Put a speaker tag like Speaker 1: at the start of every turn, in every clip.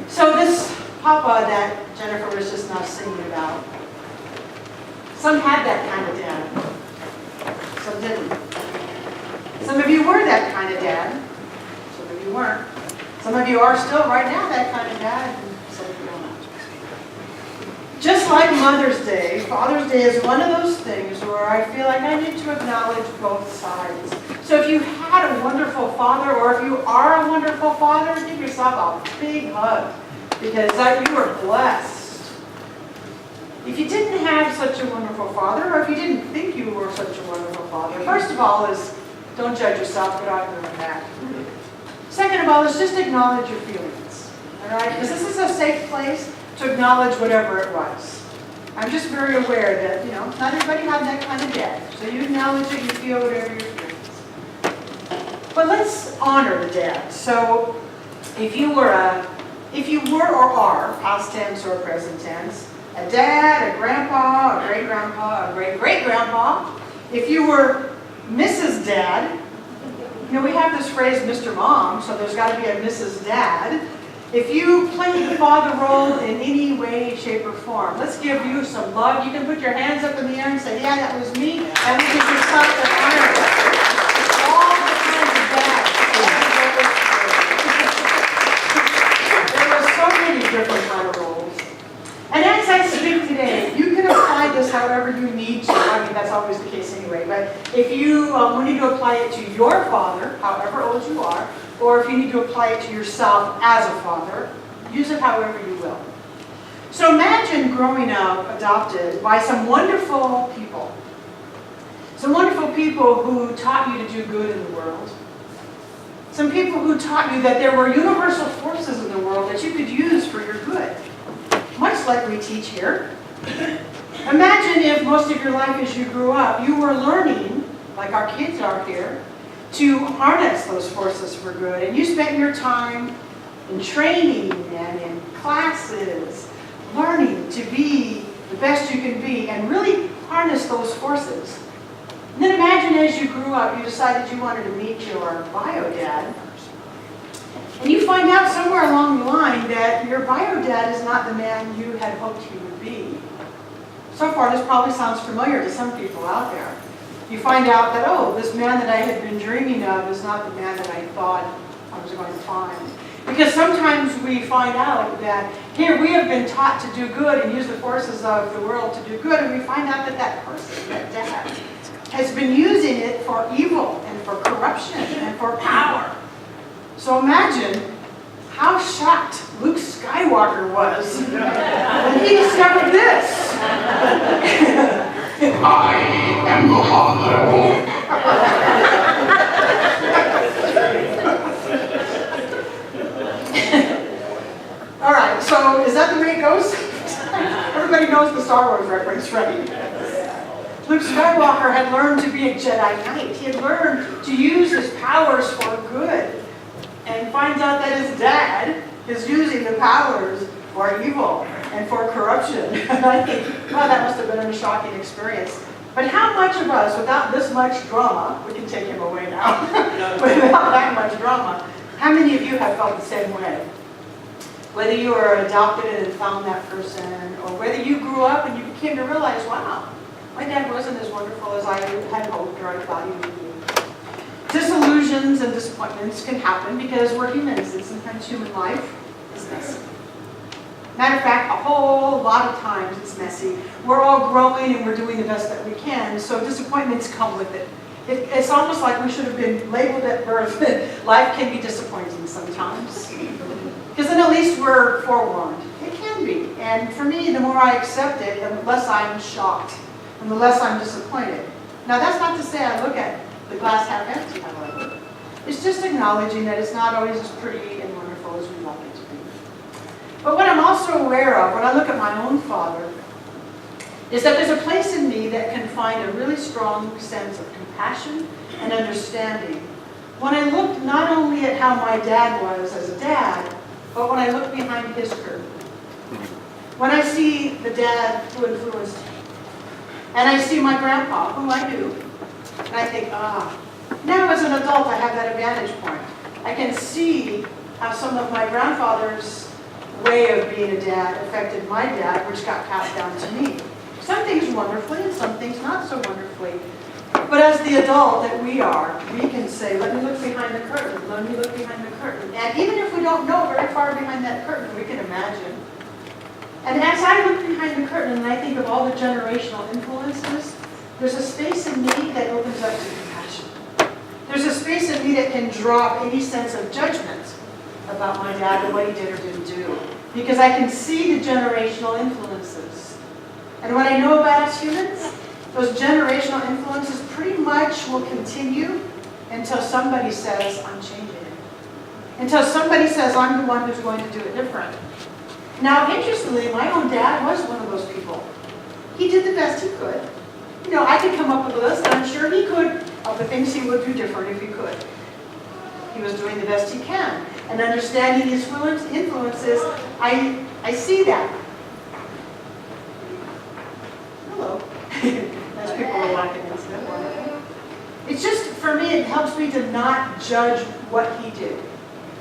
Speaker 1: So this Papa that Jennifer was just now singing about, some had that kind of dad, some didn't. Some of you were that kind of dad, some of you weren't. Some of you are still right now that kind of dad, and some of you are not. Just like Mother's Day, Father's Day is one of those things where I feel like I need to acknowledge both sides. So if you had a wonderful father, or if you are a wonderful father, give yourself a big hug, because you were blessed. If you didn't have such a wonderful father, or if you didn't think you were such a wonderful father, first of all is don't judge yourself, get out there and back. Second of all is just acknowledge your feelings, all right? Because this is a safe place to acknowledge whatever it was. I'm just very aware that, not everybody had that kind of dad. So you acknowledge it, you feel whatever your feelings. But let's honor the dad. So if you were or are, past tense or present tense, a dad, a grandpa, a great-grandpa, a great-great-grandpa, if you were Mrs. Dad, we have this phrase, Mr. Mom, so there's got to be a Mrs. Dad. If you played the father role in any way, shape, or form, let's give you some love. You can put your hands up in the air and say, yeah, that was me, and we can give yourself an honor. All the kinds of dads. There were so many different kind of roles. And as I speak today, you can apply this however you need to. I mean, that's always the case anyway. But if you need to apply it to your father, however old you are, or if you need to apply it to yourself as a father, use it however you will. So imagine growing up adopted by some wonderful people. Some wonderful people who taught you to do good in the world. Some people who taught you that there were universal forces in the world that you could use for your good. Much like we teach here. Imagine if most of your life as you grew up, you were learning, like our kids are here, to harness those forces for good. And you spent your time in training and in classes, learning to be the best you can be and really harness those forces. And then imagine as you grew up, you decided you wanted to meet your bio dad. And you find out somewhere along the line that your bio dad is not the man you had hoped he would be. So far, this probably sounds familiar to some people out there. You find out that, this man that I had been dreaming of is not the man that I thought I was going to find. Because sometimes we find out that here we have been taught to do good and use the forces of the world to do good, and we find out that that person, that dad, has been using it for evil and for corruption and for power. So imagine how shocked Luke Skywalker was when he discovered this.
Speaker 2: I am the Father.
Speaker 1: All right, so is that the way it goes? Everybody knows the Star Wars reference, right? Luke Skywalker had learned to be a Jedi Knight. He had learned to use his powers for good. And finds out that his dad is using the powers for evil and for corruption. And I think, wow, that must have been a shocking experience. But how much of us, without this much drama, we can take him away now, but without that much drama, how many of you have felt the same way? Whether you were adopted and found that person, or whether you grew up and you came to realize, wow, my dad wasn't as wonderful as I had hoped or I thought he would be. Disillusions and disappointments can happen because we're humans, and sometimes human life is messy. Matter of fact, a whole lot of times it's messy. We're all growing and we're doing the best that we can, so disappointments come with it. It's almost like we should have been labeled at birth. Life can be disappointing sometimes. Because then at least we're forewarned. It can be. And for me, the more I accept it, the less I'm shocked and the less I'm disappointed. Now that's not to say I look at the glass half empty, however. It's just acknowledging that it's not always as pretty and wonderful as we'd like it to be. But what I'm also aware of when I look at my own father is that there's a place in me that can find a really strong sense of compassion and understanding when I look not only at how my dad was as a dad, but when I look behind his curtain. When I see the dad who influenced me, and I see my grandpa, who I knew, and I think, now as an adult I have that advantage point. I can see how some of my grandfather's way of being a dad affected my dad, which got passed down to me. Some things wonderfully and some things not so wonderfully. But as the adult that we are, we can say, let me look behind the curtain, let me look behind the curtain. And even if we don't know very far behind that curtain, we can imagine. And as I look behind the curtain and I think of all the generational influences, there's a space in me that opens up to compassion. There's a space in me that can drop any sense of judgment about my dad and what he did or didn't do. Because I can see the generational influences. And what I know about us humans, those generational influences pretty much will continue until somebody says, I'm changing it. Until somebody says, I'm the one who's going to do it different. Now, interestingly, my own dad was one of those people. He did the best he could. You know, I could come up with a list, and I'm sure he could, of the things he would do different if he could. He was doing the best he can. And understanding his influences, I see that. Hello. As people are walking in, isn't it wonderful? It's just, for me, it helps me to not judge what he did.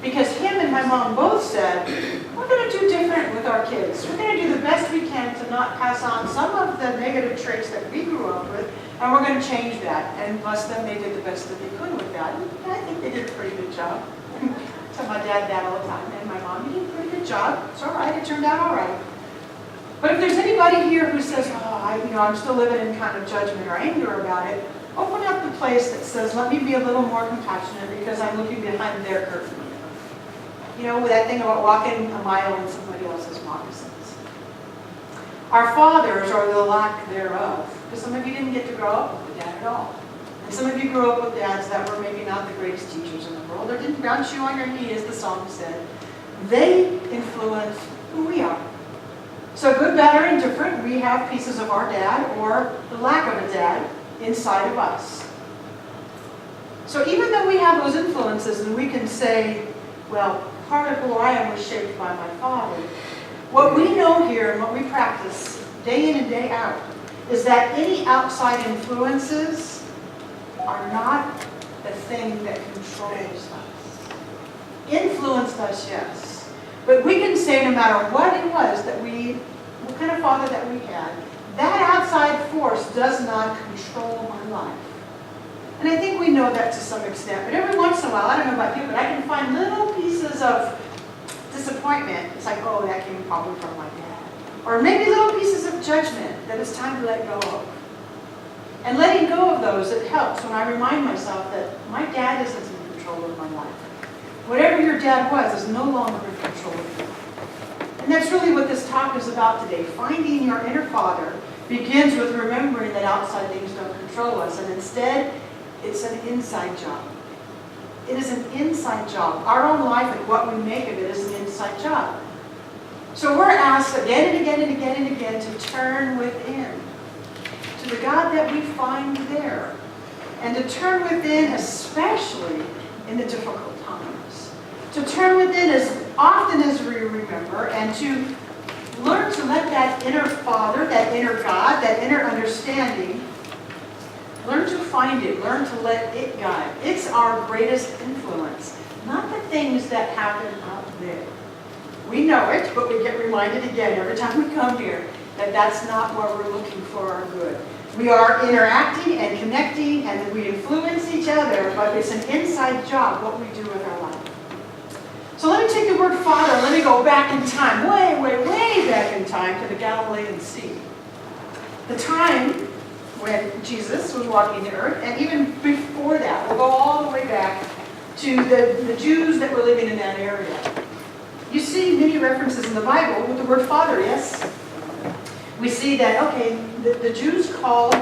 Speaker 1: Because him and my mom both said, we're going to do different with our kids. We're going to do the best we can to not pass on some of the negative traits that we grew up with, and we're going to change that. And bless them, they did the best that they could with that. And I think they did a pretty good job. Tell my dad that all the time, and my mom, you did a pretty good job. It's all right, it turned out all right. But if there's anybody here who says, I'm still living in kind of judgment or anger about it, open up the place that says, let me be a little more compassionate because I'm looking behind their curtain. You know, with that thing about walking a mile in somebody else's moccasins. Our fathers, or the lack thereof, because some of you didn't get to grow up with a dad at all. And some of you grew up with dads that were maybe not the greatest teachers in the world, or didn't bounce you on your knee, as the song said. They influence who we are. So good, bad, or indifferent, we have pieces of our dad, or the lack of a dad, inside of us. So even though we have those influences, and we can say, well, part of who I am was shaped by my father. What we know here and what we practice day in and day out is that any outside influences are not the thing that controls us. Influenced us, yes. But we can say no matter what it was that what kind of father that we had, that outside force does not control my life. And I think we know that to some extent. But every once in a while, I don't know about you, but I can find little pieces of disappointment. It's like, oh, that came probably from my dad. Or maybe little pieces of judgment that it's time to let go of. And letting go of those, it helps when I remind myself that my dad isn't in control of my life. Whatever your dad was is no longer in control of you. And that's really what this talk is about today. Finding your inner father begins with remembering that outside things don't control us. And instead, it's an inside job. It is an inside job. Our own life and what we make of it is an inside job. So we're asked again and again and again and again to turn within, to the God that we find there. And to turn within especially in the difficult times. To turn within as often as we remember, and to learn to let that inner Father, that inner God, that inner understanding, learn to find it, learn to let it guide. It's our greatest influence, not the things that happen out there. We know it, but we get reminded again every time we come here that that's not where we're looking for our good. We are interacting and connecting, and we influence each other, but it's an inside job what we do with our life. So let me take the word Father, let me go back in time, way, way, way back in time to the Galilean Sea. The time when Jesus was walking the earth, and even before that, we'll go all the way back to the Jews that were living in that area. You see many references in the Bible with the word Father, yes? We see that, okay, the Jews called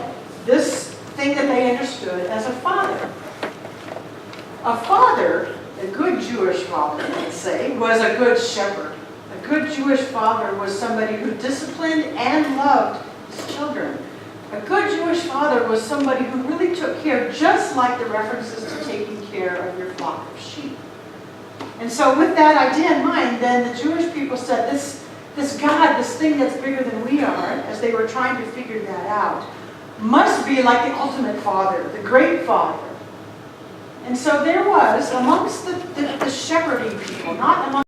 Speaker 1: this thing that they understood as a father. A father, a good Jewish father, let's say, was a good shepherd. A good Jewish father was somebody who disciplined and loved his children. A good Jewish father was somebody who really took care, just like the references to taking care of your flock of sheep. And so with that idea in mind, then the Jewish people said, this God, this thing that's bigger than we are, as they were trying to figure that out, must be like the ultimate father, the great father. And so there was, amongst the shepherding people, not amongst